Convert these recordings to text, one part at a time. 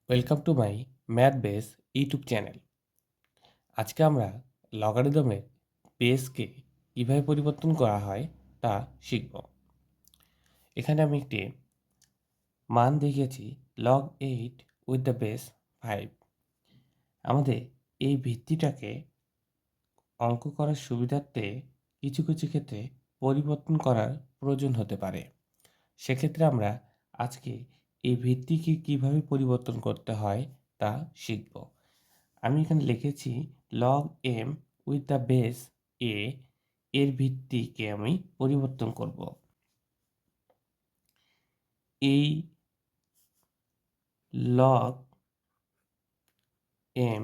Welcome to my math base YouTube channel. আজকে আমরা লগারিদমের বেসকে কীভাবে পরিবর্তন করা হয় তা শিখব। এখানে আমি একটি মান দেখিয়েছি log 8 উইথ দ্য বেস 5। আমাদের এই ভিত্তিটাকে অঙ্ক করার সুবিধার্থে কিছু কিছু ক্ষেত্রে পরিবর্তন করার প্রয়োজন হতে পারে। সেক্ষেত্রে আমরা আজকে এই ভিত্তিকে কীভাবে পরিবর্তন করতে হয় তা শিখব। আমি এখানে লিখেছি log m with the base a এর ভিত্তিকে আমি পরিবর্তন করব। এই log m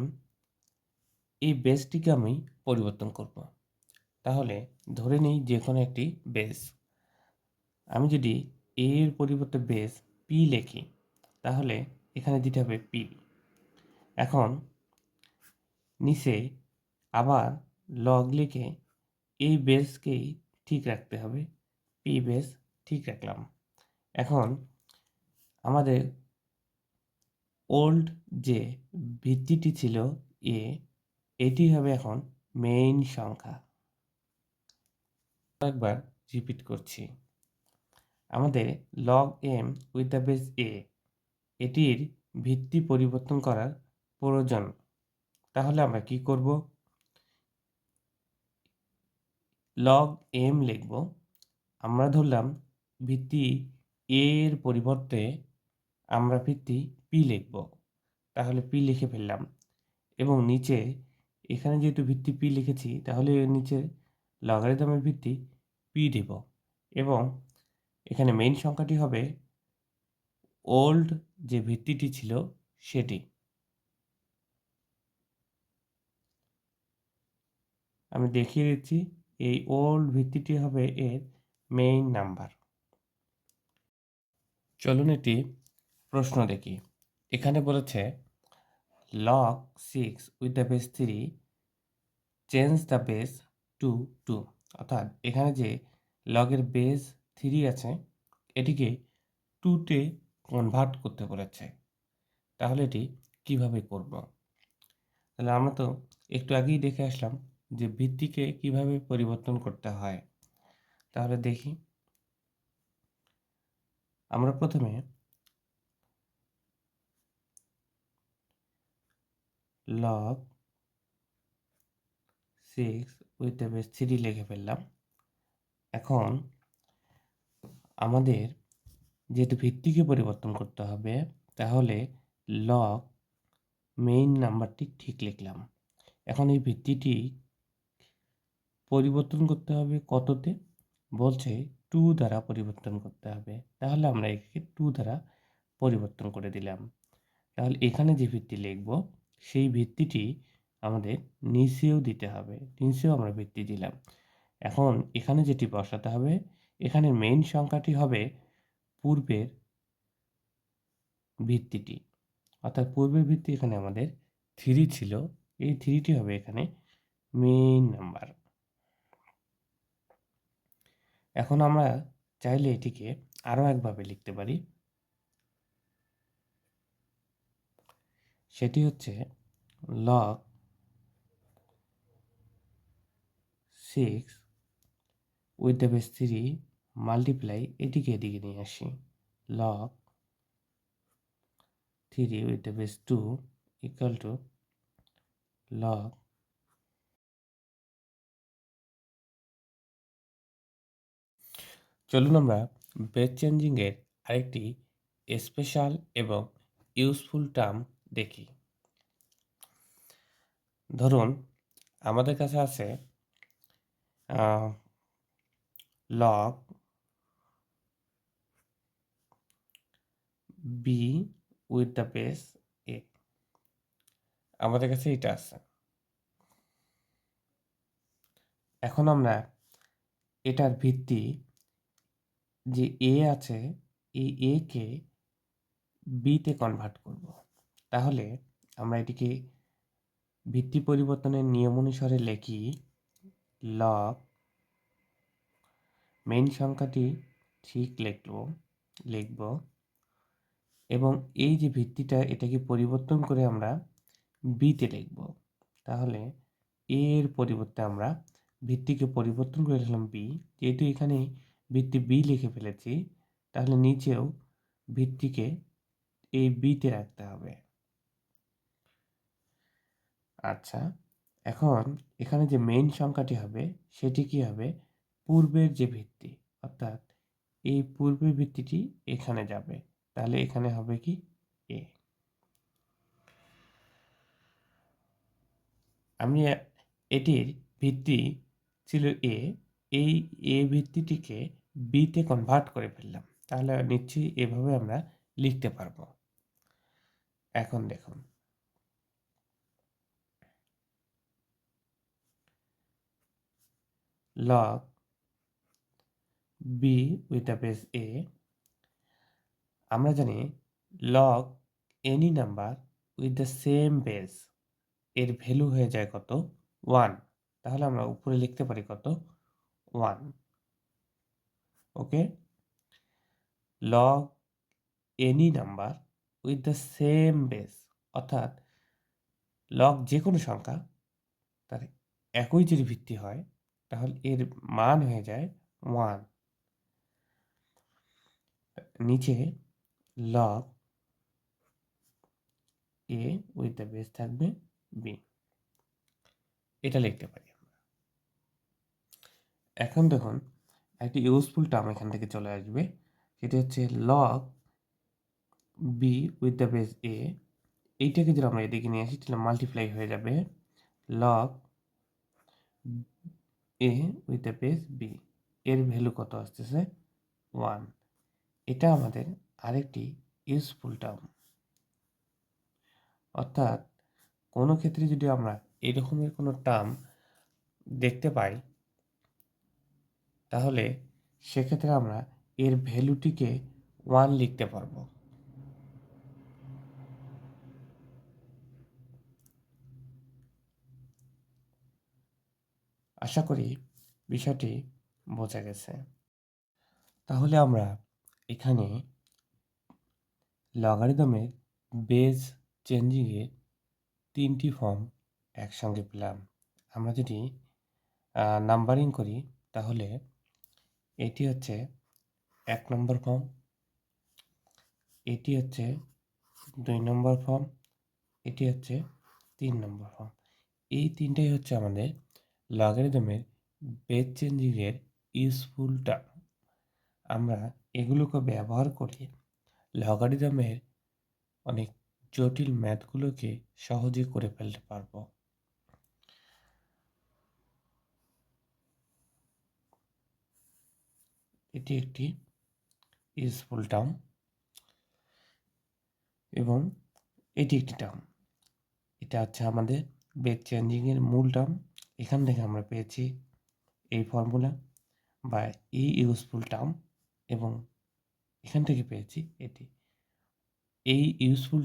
এই বেসটিকে আমি পরিবর্তন করব। তাহলে ধরে নিই যে কোনো একটি বেস। আমি যদি a এর পরিবর্তে বেস p লিখি তাহলে এখানে দিতে হবে p। এখন নিচে আবার log লিখে এই বেসকেই ঠিক রাখতে হবে, p বেস ঠিক রাখলাম। এখন আমাদের ওল্ড যে ভিত্তিটি ছিল a, এটি হবে এখন মেইন সংখ্যা। একবার রিপিট করছি, আমাদের log m with the base a এটির ভিত্তি পরিবর্তন করার প্রয়োজন। তাহলে আমরা কি করব? log m লিখব। আমরা ধরলাম ভিত্তি a এর পরিবর্তে আমরা ভিত্তি p লিখব। তাহলে p লিখে ফেললাম এবং নিচে এখানে যেহেতু ভিত্তি p লিখেছি তাহলে এর নিচে লগারিদমের ভিত্তি p দেব এবং এখানে মেইন সংখ্যাটি হবে ওল্ড যে ভিত্তিটি ছিল সেটি। আমি দেখিয়ে দিচ্ছি, এই ওল্ড ভিত্তিটি হবে এর মেইন নাম্বার। চলুন একটি প্রশ্ন দেখি। এখানে বলেছে log 6 with the base 3 change the base to 2। অর্থাৎ এখানে যে লগের বেস 3 আছে এটিকে 2-তে কনভার্ট করতে বলেছে। তাহলে এটি কিভাবে করব? তাহলে আমরা তো একটু আগেই দেখে আসলাম যে ভিত্তিকে কিভাবে পরিবর্তন করতে হয়। তাহলে দেখি, আমরা প্রথমে log 6 উইথ দ্য বেস 3 লিখে ফেললাম। এখন আমাদের যেহেতু ভিত্তিকে পরিবর্তন করতে হবে তাহলে log মেইন নাম্বারটি ঠিক লিখলাম। এখন এই ভিত্তিটি পরিবর্তন করতে হবে কততে? বলছে 2 দ্বারা পরিবর্তন করতে হবে। তাহলে আমরা একে 2 দ্বারা পরিবর্তন করে দিলাম। তাহলে এখানে যে ভিত্তি লিখব সেই ভিত্তিটি আমাদের নিচেও দিতে হবে। নিচেও আমরা ভিত্তি দিলাম। এখন এখানে যেটি বসাতে হবে, এখানে মেইন সংখ্যাটি হবে পূর্বের ভিত্তিটি। অর্থাৎ পূর্বের ভিত্তি এখানে আমাদের 3 ছিল, এই 3টি হবে এখানে মেইন নাম্বার। এখন আমরা চাইলে এটিকে আরও একভাবে লিখতে পারি, সেটি হচ্ছে log 6 with the base 3 multiply, এটিকে এদিকে নিয়ে আসি, log 3 with the base 2 equal to log। চলুন আমরা বেস চেঞ্জিংয়ের আরেকটি স্পেশাল এবং ইউজফুল টার্ম দেখি। ধরুন আমাদের কাছে আছে log b with the base a, আমাদের কাছে এটা আছে। এখন আমরা এটার ভিত্তি যে a আছে এই a কে b তে কনভার্ট করব। তাহলে আমরা এটিকে ভিত্তি পরিবর্তনের নিয়ম অনুসারে লিখি, log মেইন সংখ্যাটি ঠিক লিখব, এবং এই যে ভিত্তিটা এটাকে পরিবর্তন করে আমরা বিতে লিখব। তাহলে এ এর পরিবর্তে আমরা ভিত্তিকে পরিবর্তন করে লিখলাম বি। যেহেতু এখানে ভিত্তি বি লিখে ফেলেছি, তাহলে নিচেও ভিত্তিকে এই বিতে রাখতে হবে। আচ্ছা, এখন এখানে যে মেইন সংখ্যাটি হবে সেটি কি হবে? পূর্বের যে ভিত্তি, অর্থাৎ এই পূর্বের ভিত্তিটি এখানে যাবে। তাহলে এখানে হবে কি? এ। আমি এটির ভিত্তি ছিল এ, এই এ ভিত্তিটিকে বিতে কনভার্ট করে ফেললাম। তাহলে নিশ্চয়ই এভাবে আমরা লিখতে পারবো। এখন দেখুন, log b with the base a, আমরা জানি log any number with the same base এর ভ্যালু হয়ে যায় কত? 1। তাহলে আমরা উপরে লিখতে পারি কত? 1। ওকে, log any number with the same base, অর্থাৎ log যে কোনো সংখ্যা তার একই যদি ভিত্তি হয় তাহলে এর মান হয়ে যায় 1। নিচে log a with the base থাকবে b, এটা লিখতে পারি আমরা। এখন দেখুন একটি ইউজফুল টার্ম এখান থেকে চলে আসবে, সেটি হচ্ছে log b with the base a। এইটাকে যদি আমরা এদিকে নিয়ে আসি তাহলে মাল্টিপ্লাই হয়ে যাবে log a with the base b, এর ভ্যালু কত আসতেছে? 1। এটা আমাদের আরেকটি ইউজফুল টার্ম। অর্থাৎ কোনো ক্ষেত্রে যদি আমরা এরকমের কোনো টার্ম দেখতে পাই তাহলে সেক্ষেত্রে আমরা এর ভ্যালুটিকে 1 লিখতে পারবো। আশা করি বিষয়টি বোঝা গেছে। তাহলে আমরা এখানে লগারিদমের বেস চেঞ্জিংয়ের 3টি ফর্ম একসঙ্গে পেলাম। আমরা যদি নাম্বারিং করি তাহলে এটি হচ্ছে 1 নম্বর ফর্ম, এটি হচ্ছে 2 নম্বর ফর্ম, এটি হচ্ছে 3 নম্বর ফর্ম। এই তিনটাই হচ্ছে আমাদের লগারিদমের বেস চেঞ্জিংয়ের ইউজফুল টার্ম। আমরা এগুলোকে ব্যবহার করে লগারিদমের অনেক জটিল ম্যাথগুলোকে সহজে করে ফেলতে পারবো। এটি একটি ইউজফুল টার্ম এবং এটি একটি টার্ম। এটা হচ্ছে আমাদের বেস চেঞ্জিংয়ের মূল টার্ম। এখান থেকে আমরা পেয়েছি এই ফর্মুলা বা এই ইউজফুল টার্ম, এবং এখান থেকে পেয়েছি এটি। এই ইউজফুল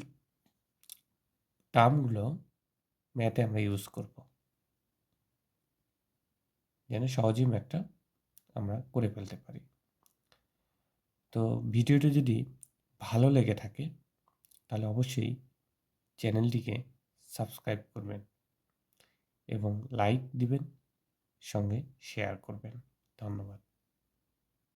টার্মগুলো ম্যাথে আমরা ইউজ করব, যেন সহজেই ম্যাথটা আমরা করে ফেলতে পারি। তো ভিডিওটি যদি ভালো লেগে থাকে তাহলে অবশ্যই চ্যানেলটিকে সাবস্ক্রাইব করবেন এবং লাইক দিবেন, সঙ্গে শেয়ার করবেন। ধন্যবাদ।